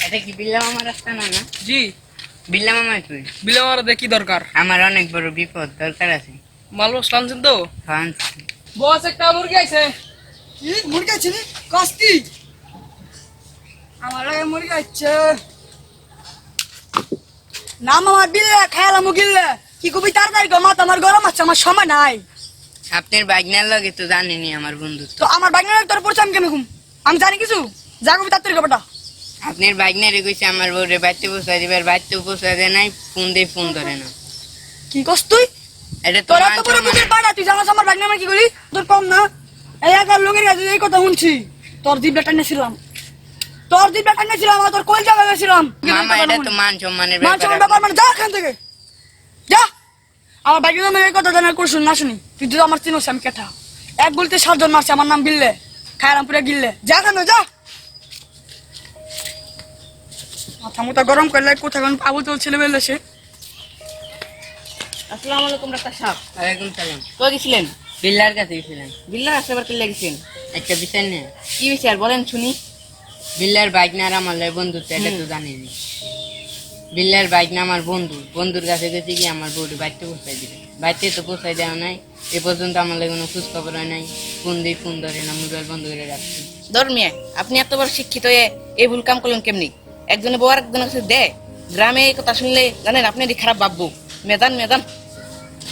এটা কি বিল্লা মামার রাস্তা না? না জি। বিল্লা মামা কই? বিলে মারা দেখি দরকার। আমার অনেক বড় বিপদ, দরকার আছে। মাল মশলা আনছেন তো? ফ্রান্স বস একটা মুরগি আইছে। কি মুরগি আছে রে? কস্তি আমার লাগে মুরগি আছে। না মামা বিল্লা খেয়ালাম গিল্লা কি কবি তাড়াতাড়ি গো মাথা আমার গরম আছে, আমার সময় নাই। আপনার বাইকনার লগে তো জানেনি আমার বন্ধুত্ব। তো আমার বাইক তোর পড়ছে আমি কেমন ঘুম? আমি জানি কিছু, যা কবি তাড়াতাড়ি গো বেটা। আপনার বাইকনারে কইছে আমার বউরে বাড়িতে পৌঁছায় দিবার, বাড়িতে পৌঁছায় দেয় নাই, ফোন দিয়ে ফোন ধরে না। কি কস তুই? এটা তো তোর এত বড় বুকের পাড়া, তুই জানাস আমার বাইক নামে কি করি? তোর কম না? এই একার লোকের কাছে এই কথা শুনছি। তোর জিভটা টানেছিলাম, তোর জিভটা টানেছিলাম, আর তোর কলজা ভেবেছিলাম। মামা এটা তো মান সম্মানের মান সম্মান ব্যাপার। ব্যাপার মানে যা এখান থেকে যা। আমার বাইক নামে এই কথা জানার করে শুন না শুনি। তুই তো আমার চিনোস আমি কেঠা। এক গুলিতে 7 জন মারছে, আমার নাম বিল্লে, খায়রামপুরে গিল্লে। যা কেন যা। মাথা মুথা গরম করলে কোথায় কোন আবু তো ছেলে বেরলে সে। আসসালামু আলাইকুম ডাক্তার সাহেব। ওয়ালাইকুম সালাম। কই গেছিলেন? বিল্লার কাছে গেছিলাম বিল্লার আসবার কেলে গেছেন? একটা বিচার নিয়ে। কি বিচার বলেন শুনি। বিল্লার বাইকনার আমার লগে বন্ধুত্ব, এটা তো জানেনি। বিল্লার বাইকনা আমার বন্ধুর কাছে গেছে কি আমার বউরে বাড়িতে পৌঁছায় দিবে, বাড়িতে তো পৌঁছায় দেওয়া নাই। এ পর্যন্ত আমার লাগে কোনো খোঁজ খবর হয় নাই, ফোন দিয়ে ফোন ধরে না, মোবাইল বন্ধ করে রাখছি। ধর্মিয়া, আপনি এত বড় শিক্ষিত হয়ে এই ভুল কাম করলেন কেমনি? একজনে বউ আর একজনের কাছে দেয়। গ্রামে এই কথা শুনলে জানেন আপনি খারাপ ভাববো। মেদান মেদান